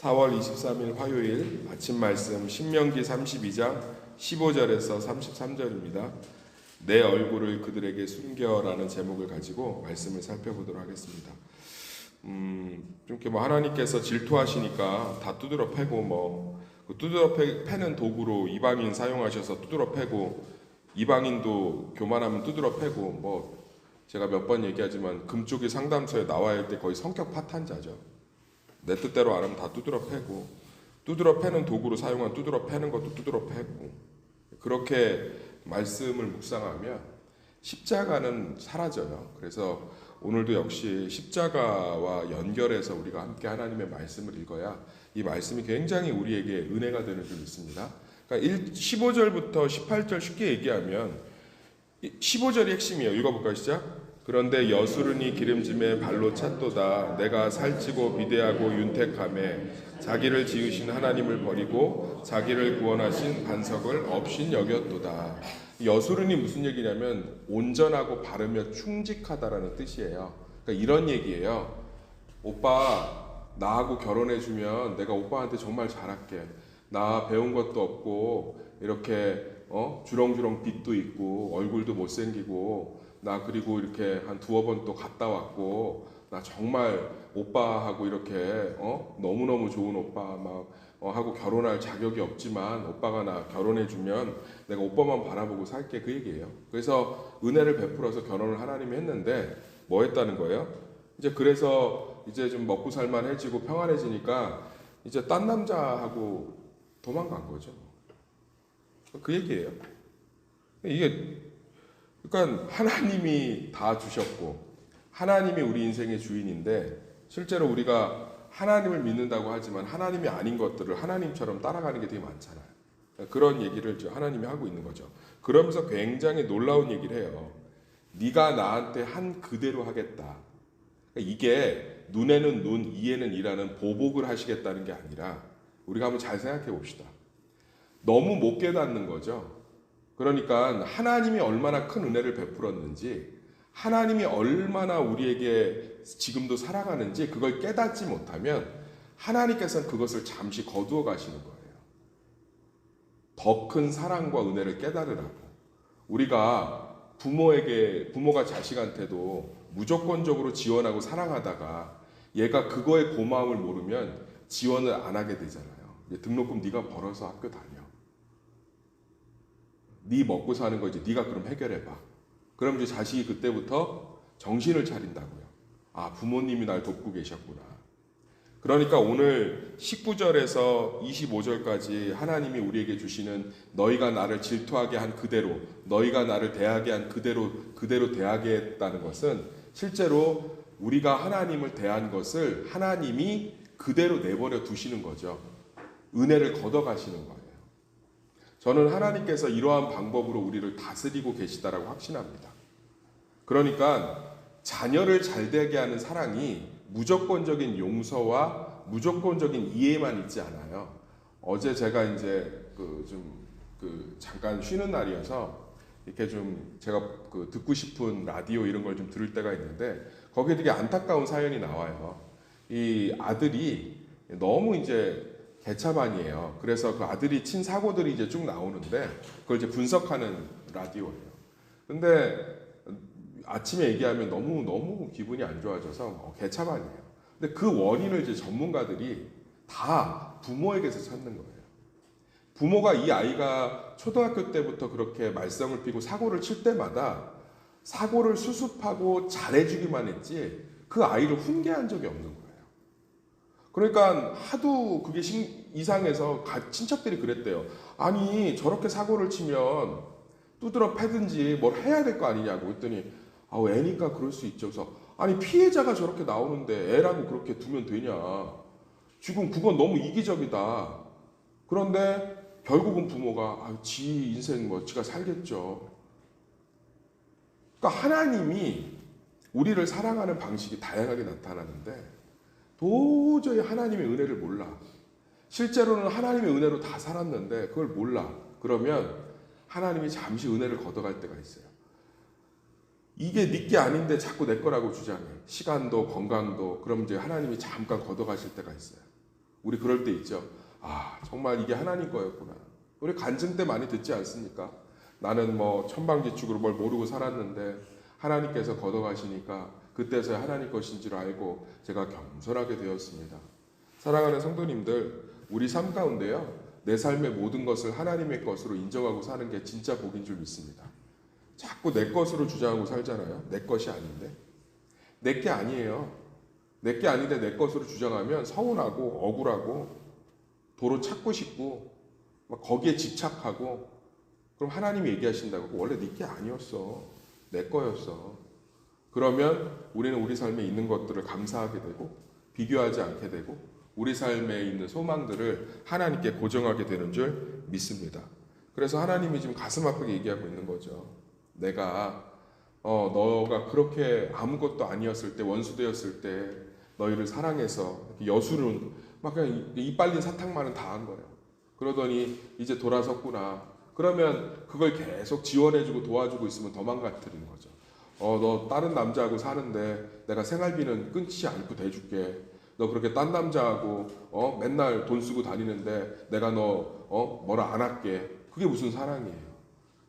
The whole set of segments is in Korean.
4월 23일 화요일 아침 말씀 신명기 32장 15절에서 33절입니다. 내 얼굴을 그들에게 숨겨라는 제목을 가지고 말씀을 살펴보도록 하겠습니다. 이렇게 하나님께서 질투하시니까 다 두드러 패고 두드러 패는 도구로 이방인 사용하셔서 두드러 패고 이방인도 교만하면 두드러 패고 제가 몇 번 얘기하지만 금쪽이 상담소에 나와야 할 때 거의 성격 파탄자죠. 내 뜻대로 안 하면 다 두드러 패고 두드러 패는 도구로 사용한 두드러 패는 것도 두드러 패고 그렇게 말씀을 묵상하면 십자가는 사라져요. 그래서 오늘도 역시 십자가와 연결해서 우리가 함께 하나님의 말씀을 읽어야 이 말씀이 굉장히 우리에게 은혜가 되는 줄 믿습니다. 그러니까 15절부터 18절 쉽게 얘기하면 15절이 핵심이에요. 읽어볼까요? 시작. 그런데 여수르니 기름짐에 발로 찼도다. 내가 살찌고 비대하고 윤택함에 자기를 지으신 하나님을 버리고 자기를 구원하신 반석을 없인 여겼도다. 여수르니 무슨 얘기냐면 온전하고 바르며 충직하다라는 뜻이에요. 그러니까 이런 얘기예요. 오빠 나하고 결혼해주면 내가 오빠한테 정말 잘할게. 나 배운 것도 없고 이렇게 주렁주렁 빚도 있고 얼굴도 못생기고 나 그리고 이렇게 한 두어 번 또 갔다 왔고 나 정말 오빠하고 이렇게 너무너무 좋은 오빠 하고 결혼할 자격이 없지만 오빠가 나 결혼해주면 내가 오빠만 바라보고 살게, 그 얘기예요. 그래서 은혜를 베풀어서 결혼을 하나님이 했는데 뭐 했다는 거예요? 그래서 좀 먹고 살만해지고 평안해지니까 이제 딴 남자하고 도망간 거죠. 그 얘기예요. 그러니까 하나님이 다 주셨고 하나님이 우리 인생의 주인인데 실제로 우리가 하나님을 믿는다고 하지만 하나님이 아닌 것들을 하나님처럼 따라가는 게 되게 많잖아요. 그런 얘기를 하나님이 하고 있는 거죠. 그러면서 굉장히 놀라운 얘기를 해요. 네가 나한테 한 그대로 하겠다. 이게 눈에는 눈, 이에는 이라는 보복을 하시겠다는 게 아니라 우리가 한번 잘 생각해 봅시다. 너무 못 깨닫는 거죠. 그러니까 하나님이 얼마나 큰 은혜를 베풀었는지 하나님이 얼마나 우리에게 지금도 살아가는지 그걸 깨닫지 못하면 하나님께서는 그것을 잠시 거두어 가시는 거예요. 더 큰 사랑과 은혜를 깨달으라고. 우리가 부모가 자식한테도 무조건적으로 지원하고 사랑하다가 얘가 그거의 고마움을 모르면 지원을 안 하게 되잖아요. 등록금 네가 벌어서 학교 다녀. 네 먹고 사는 거 이제 네가 그럼 해결해봐. 그럼 이제 자식이 그때부터 정신을 차린다고요. 아, 부모님이 날 돕고 계셨구나. 그러니까 오늘 19절에서 25절까지 하나님이 우리에게 주시는 너희가 나를 질투하게 한 그대로, 너희가 나를 대하게 한 그대로 대하게 했다는 것은 실제로 우리가 하나님을 대한 것을 하나님이 그대로 내버려 두시는 거죠. 은혜를 걷어가시는 거예요. 저는 하나님께서 이러한 방법으로 우리를 다스리고 계시다라고 확신합니다. 그러니까 자녀를 잘되게 하는 사랑이 무조건적인 용서와 무조건적인 이해만 있지 않아요. 어제 제가 잠깐 쉬는 날이어서 이렇게 제가 듣고 싶은 라디오 이런 걸 좀 들을 때가 있는데 거기에 되게 안타까운 사연이 나와요. 이 아들이 너무 개차반이에요. 그래서 그 아들이 친 사고들이 쭉 나오는데 그걸 분석하는 라디오예요. 근데 아침에 얘기하면 너무 기분이 안 좋아져서 개차반이에요. 근데 그 원인을 전문가들이 다 부모에게서 찾는 거예요. 부모가 이 아이가 초등학교 때부터 그렇게 말썽을 피고 사고를 칠 때마다 사고를 수습하고 잘해주기만 했지 그 아이를 훈계한 적이 없는 거예요. 그러니까 하도 그게 이상해서 친척들이 그랬대요. 아니 저렇게 사고를 치면 두드러 패든지 뭘 해야 될 거 아니냐고 했더니 애니까 그럴 수 있죠. 그래서 아니 피해자가 저렇게 나오는데 애라고 그렇게 두면 되냐. 지금 그건 너무 이기적이다. 그런데 결국은 부모가 지 인생 지가 살겠죠. 그러니까 하나님이 우리를 사랑하는 방식이 다양하게 나타나는데 도저히 하나님의 은혜를 몰라. 실제로는 하나님의 은혜로 다 살았는데 그걸 몰라. 그러면 하나님이 잠시 은혜를 걷어갈 때가 있어요. 이게 네 게 아닌데 자꾸 내 거라고 주장해. 시간도 건강도. 그럼 이제 하나님이 잠깐 걷어가실 때가 있어요. 우리 그럴 때 있죠. 아, 정말 이게 하나님 거였구나. 우리 간증 때 많이 듣지 않습니까? 나는 뭐 천방지축으로 뭘 모르고 살았는데 하나님께서 걷어가시니까 그때서야 하나님 것인 줄 알고 제가 겸손하게 되었습니다. 사랑하는 성도님들, 우리 삶 가운데요, 내 삶의 모든 것을 하나님의 것으로 인정하고 사는 게 진짜 복인 줄 믿습니다. 자꾸 내 것으로 주장하고 살잖아요. 내 것이 아닌데. 내 게 아니에요. 내 게 아닌데 내 것으로 주장하면 서운하고 억울하고 도로 찾고 싶고 막 거기에 집착하고, 그럼 하나님이 얘기하신다고 원래 네 게 아니었어. 내 거였어. 그러면 우리는 우리 삶에 있는 것들을 감사하게 되고 비교하지 않게 되고 우리 삶에 있는 소망들을 하나님께 고정하게 되는 줄 믿습니다. 그래서 하나님이 지금 가슴 아프게 얘기하고 있는 거죠. 내가 너가 그렇게 아무것도 아니었을 때, 원수 되었을 때 너희를 사랑해서 여수는 막 그냥 이빨린 사탕만은 다 한 거예요. 그러더니 이제 돌아섰구나. 그러면 그걸 계속 지원해주고 도와주고 있으면 더 망가뜨리는 거죠. 너 다른 남자하고 사는데 내가 생활비는 끊지 않고 대줄게. 너 그렇게 딴 남자하고 맨날 돈 쓰고 다니는데 내가 너 뭐라 안 할게. 그게 무슨 사랑이에요.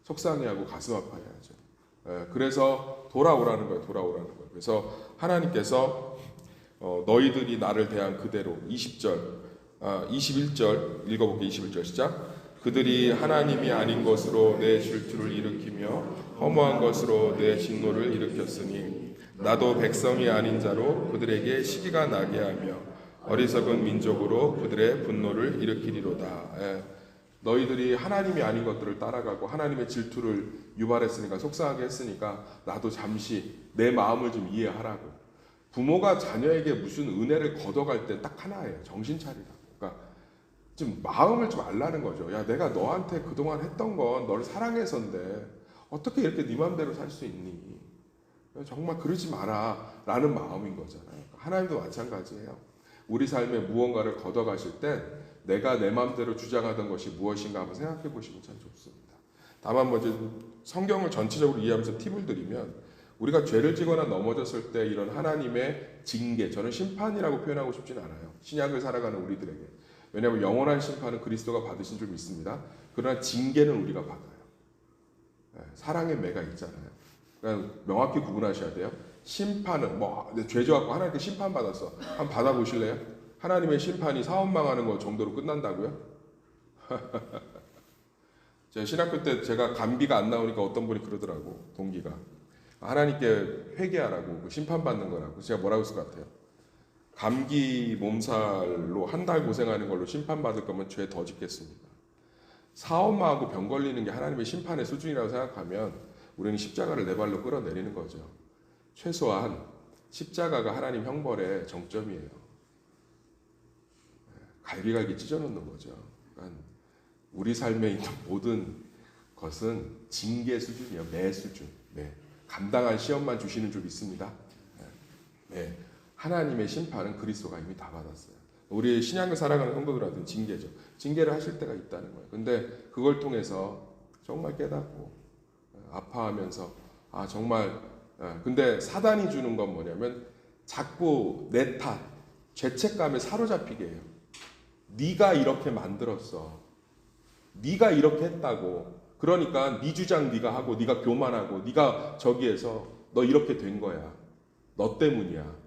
속상해하고 가슴 아파해야죠. 그래서 돌아오라는 거예요. 돌아오라는 거예요. 그래서 하나님께서 너희들이 나를 대한 그대로 21절 읽어볼게요. 21절 시작. 그들이 하나님이 아닌 것으로 내 질투를 일으키며 허무한 것으로 내 진노를 일으켰으니 나도 백성이 아닌 자로 그들에게 시기가 나게 하며 어리석은 민족으로 그들의 분노를 일으키리로다. 너희들이 하나님이 아닌 것들을 따라가고 하나님의 질투를 유발했으니까, 속상하게 했으니까 나도 잠시 내 마음을 좀 이해하라고. 부모가 자녀에게 무슨 은혜를 걷어갈 때 딱 하나예요. 정신 차리라. 그러니까 좀 마음을 좀 알라는 거죠. 야, 내가 너한테 그동안 했던 건 너를 사랑해서인데 어떻게 이렇게 네 맘대로 살 수 있니? 정말 그러지 마라 라는 마음인 거잖아요. 하나님도 마찬가지예요. 우리 삶에 무언가를 걷어가실 때 내가 내 맘대로 주장하던 것이 무엇인가 한번 생각해 보시면 참 좋습니다. 다만 먼저 성경을 전체적으로 이해하면서 팁을 드리면, 우리가 죄를 지거나 넘어졌을 때 이런 하나님의 징계, 저는 심판이라고 표현하고 싶진 않아요. 신약을 살아가는 우리들에게. 왜냐하면 영원한 심판은 그리스도가 받으신 줄 믿습니다. 그러나 징계는 우리가 받아요. 사랑의 매가 있잖아요. 그러니까 명확히 구분하셔야 돼요. 심판은 죄 져갖고 하나님께 심판 받았어. 한번 받아보실래요? 하나님의 심판이 사업 망하는 거 정도로 끝난다고요? 제가 신학교 때 제가 감비가 안 나오니까 어떤 분이 그러더라고, 동기가. 하나님께 회개하라고, 심판받는 거라고. 제가 뭐라고 했을 것 같아요? 감기 몸살로 한 달 고생하는 걸로 심판받을 거면 죄 더 짓겠습니다. 사업망하고 병 걸리는 게 하나님의 심판의 수준이라고 생각하면 우리는 십자가를 내 발로 끌어내리는 거죠. 최소한 십자가가 하나님 형벌의 정점이에요. 갈기갈기 찢어놓는 거죠. 그러니까 우리 삶에 있는 모든 것은 징계 수준이에요. 매 수준. 감당할 시험만 주시는 줄 믿습니다. 하나님의 심판은 그리스도가 이미 다 받았어요. 우리 신약을 살아가는 성도들한테는 징계죠. 징계를 하실 때가 있다는 거예요. 근데 그걸 통해서 정말 깨닫고 아파하면서 정말. 근데 사단이 주는 건 뭐냐면 자꾸 내 탓, 죄책감에 사로잡히게 해요. 네가 이렇게 만들었어. 네가 이렇게 했다고. 그러니까 네 주장 네가 하고 네가 교만하고 네가 저기에서 너 이렇게 된 거야. 너 때문이야.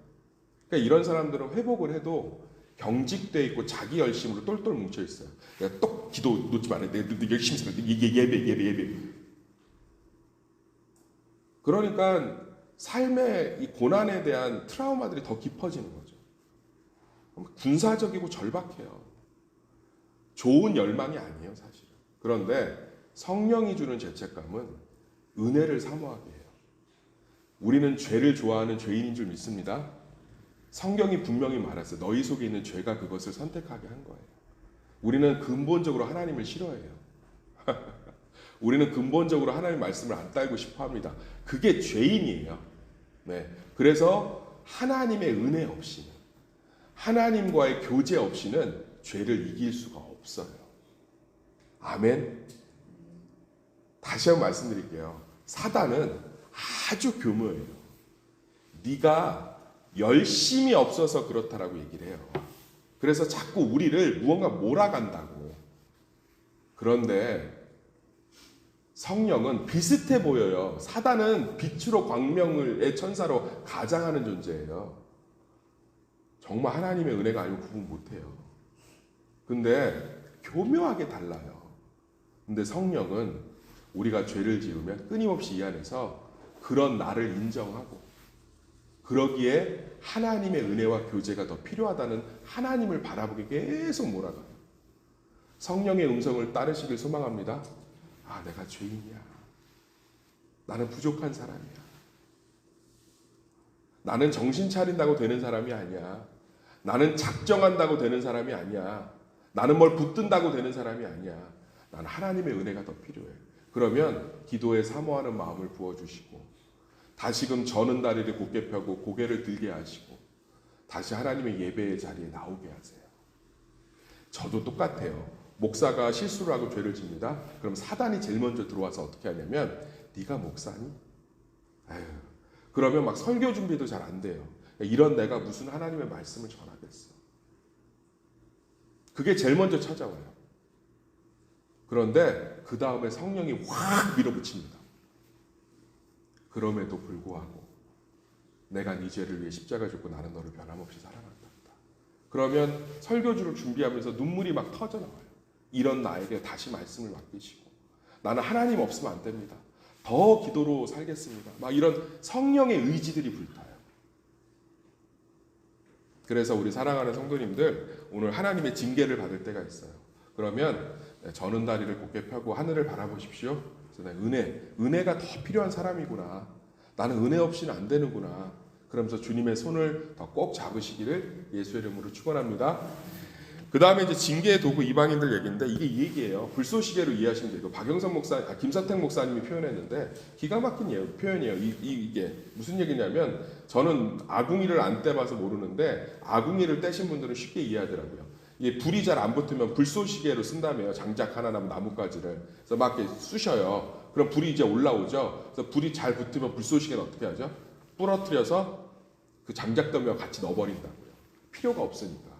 그러니까 이런 사람들은 회복을 해도 경직돼 있고 자기 열심으로 똘똘 뭉쳐 있어요. 내가 또 기도 놓지 말아야 돼. 내가 열심히 살아. 예배. 그러니까 삶의 이 고난에 대한 트라우마들이 더 깊어지는 거죠. 군사적이고 절박해요. 좋은 열망이 아니에요, 사실은. 그런데 성령이 주는 죄책감은 은혜를 사모하게 해요. 우리는 죄를 좋아하는 죄인인 줄 믿습니다. 성경이 분명히 말했어요. 너희 속에 있는 죄가 그것을 선택하게 한 거예요. 우리는 근본적으로 하나님을 싫어해요. 우리는 근본적으로 하나님의 말씀을 안 따르고 싶어 합니다. 그게 죄인이에요. 그래서 하나님의 은혜 없이는, 하나님과의 교제 없이는 죄를 이길 수가 없어요. 아멘. 다시 한번 말씀드릴게요. 사단은 아주 교묘해요. 네가 열심이 없어서 그렇다라고 얘기를 해요. 그래서 자꾸 우리를 무언가 몰아간다고. 그런데 성령은 비슷해 보여요. 사단은 빛으로 광명의 천사로 가장하는 존재예요. 정말 하나님의 은혜가 아니면 구분 못해요. 근데 교묘하게 달라요. 근데 성령은 우리가 죄를 지으면 끊임없이 이 안에서 그런 나를 인정하고, 그러기에 하나님의 은혜와 교제가 더 필요하다는 하나님을 바라보게 계속 몰아가요. 성령의 음성을 따르시길 소망합니다. 아, 내가 죄인이야. 나는 부족한 사람이야. 나는 정신 차린다고 되는 사람이 아니야. 나는 작정한다고 되는 사람이 아니야. 나는 뭘 붙든다고 되는 사람이 아니야. 나는 하나님의 은혜가 더 필요해. 그러면 기도에 사모하는 마음을 부어주시고, 다시금 저는 다리를 곧게 펴고 고개를 들게 하시고, 다시 하나님의 예배의 자리에 나오게 하세요. 저도 똑같아요. 목사가 실수를 하고 죄를 집니다. 그럼 사단이 제일 먼저 들어와서 어떻게 하냐면, 네가 목사니? 아유, 그러면 막 설교 준비도 잘 안 돼요. 이런 내가 무슨 하나님의 말씀을 전하겠어. 그게 제일 먼저 찾아와요. 그런데 그 다음에 성령이 확 밀어붙입니다. 그럼에도 불구하고 내가 네 죄를 위해 십자가 죽고 나는 너를 변함없이 사랑한다. 그러면 설교주를 준비하면서 눈물이 막 터져나와요. 이런 나에게 다시 말씀을 맡기시고, 나는 하나님 없으면 안 됩니다. 더 기도로 살겠습니다. 막 이런 성령의 의지들이 불타요. 그래서 우리 사랑하는 성도님들, 오늘 하나님의 징계를 받을 때가 있어요. 그러면 저는 다리를 곧게 펴고 하늘을 바라보십시오. 그래서 은혜가 더 필요한 사람이구나. 나는 은혜 없이는 안 되는구나. 그러면서 주님의 손을 더 꼭 잡으시기를 예수의 이름으로 축원합니다. 그 다음에 이제 징계의 도구 이방인들 얘기인데, 이게 이 얘기예요. 불쏘시개로 이해하시면 되고, 김사택 목사님이 표현했는데 기가 막힌 표현이에요. 이게 무슨 얘기냐면, 저는 아궁이를 안 떼봐서 모르는데 아궁이를 떼신 분들은 쉽게 이해하더라고요. 이게 불이 잘 안 붙으면 불쏘시개로 쓴다며요. 장작 하나 남은 나뭇가지를. 그래서 막 이렇게 쑤셔요. 그럼 불이 이제 올라오죠. 그래서 불이 잘 붙으면 불쏘시개는 어떻게 하죠? 부러뜨려서 그 장작더미와 같이 넣어버린다고요. 필요가 없으니까.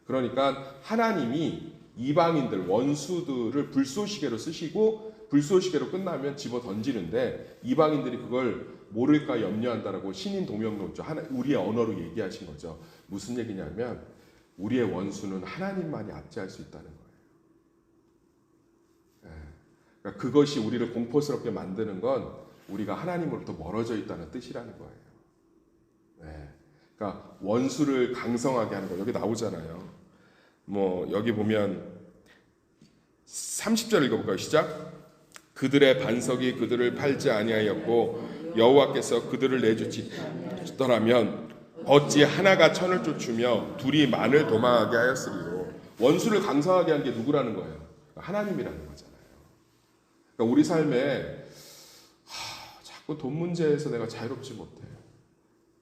그러니까 하나님이 이방인들, 원수들을 불쏘시개로 쓰시고, 불쏘시개로 끝나면 집어 던지는데, 이방인들이 그걸 모를까 염려한다라고 신인 동명론조, 우리의 언어로 얘기하신 거죠. 무슨 얘기냐면, 우리의 원수는 하나님만이 압제할 수 있다는 거예요. 그러니까 그것이 우리를 공포스럽게 만드는 건 우리가 하나님으로부터 멀어져 있다는 뜻이라는 거예요. 그러니까 원수를 강성하게 하는 거, 여기 나오잖아요. 뭐 여기 보면 30절 읽어볼까요? 시작. 그들의 반석이 그들을 팔지 아니하였고 여호와께서 그들을 내주시더라면 어찌 하나가 천을 쫓으며 둘이 만을 도망하게 하였으리요. 원수를 강성하게 한 게 누구라는 거예요? 하나님이라는 거잖아요. 그러니까 우리 삶에 자꾸 돈 문제에서 내가 자유롭지 못해.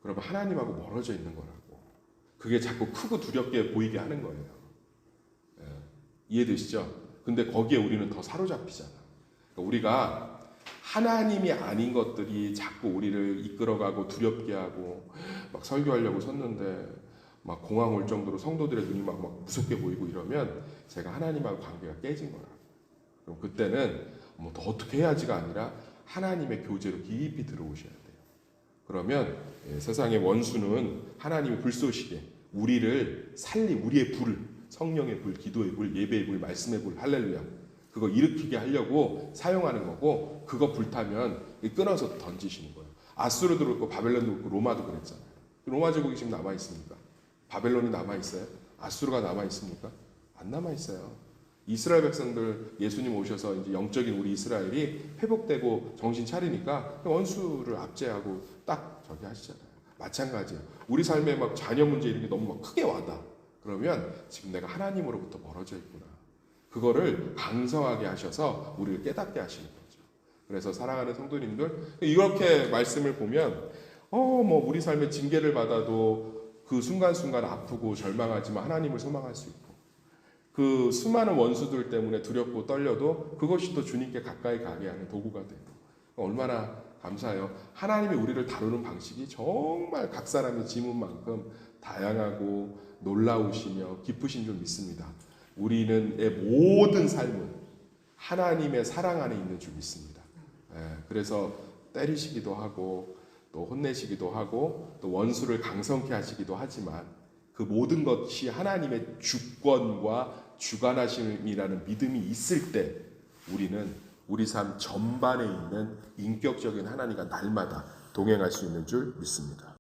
그러면 하나님하고 멀어져 있는 거라고. 그게 자꾸 크고 두렵게 보이게 하는 거예요. 이해되시죠? 근데 거기에 우리는 더 사로잡히잖아. 그러니까 우리가 하나님이 아닌 것들이 자꾸 우리를 이끌어가고 두렵게 하고, 막 설교하려고 섰는데 막 공황 올 정도로 성도들의 눈이 막 무섭게 보이고 이러면 제가 하나님하고 관계가 깨진 거라고. 그럼 그때는 뭐 더 어떻게 해야지가 아니라 하나님의 교제로 깊이 들어오셔야 돼요. 그러면 세상의 원수는 하나님의 불쏘시개, 우리를 우리의 불, 성령의 불, 기도의 불, 예배의 불, 말씀의 불, 할렐루야, 그거 일으키게 하려고 사용하는 거고, 그거 불타면 끊어서 던지시는 거예요. 아수르도 그렇고 바벨론도 그렇고 로마도 그랬잖아요. 로마 제국이 지금 남아있습니까? 바벨론이 남아있어요? 아수르가 남아있습니까? 안 남아있어요. 이스라엘 백성들, 예수님 오셔서 이제 영적인 우리 이스라엘이 회복되고 정신 차리니까 원수를 압제하고 딱 저기 하시잖아요. 마찬가지예요. 우리 삶에 막 자녀 문제 이런 게 너무 막 크게 와다. 그러면 지금 내가 하나님으로부터 멀어져 있구나. 그거를 강성하게 하셔서 우리를 깨닫게 하시는 거죠. 그래서 사랑하는 성도님들, 이렇게 말씀을 보면 뭐 우리 삶에 징계를 받아도 그 순간순간 아프고 절망하지만 하나님을 소망할 수 있고, 그 수많은 원수들 때문에 두렵고 떨려도 그것이 또 주님께 가까이 가게 하는 도구가 돼요. 얼마나 감사해요. 하나님이 우리를 다루는 방식이 정말 각 사람의 지문만큼 다양하고 놀라우시며 깊으신 줄 믿습니다. 우리는 의 모든 삶은 하나님의 사랑 안에 있는 줄 믿습니다. 그래서 때리시기도 하고 또 혼내시기도 하고 또 원수를 강성케 하시기도 하지만 그 모든 것이 하나님의 주권과 주관하심이라는 믿음이 있을 때 우리는 우리 삶 전반에 있는 인격적인 하나님과 날마다 동행할 수 있는 줄 믿습니다.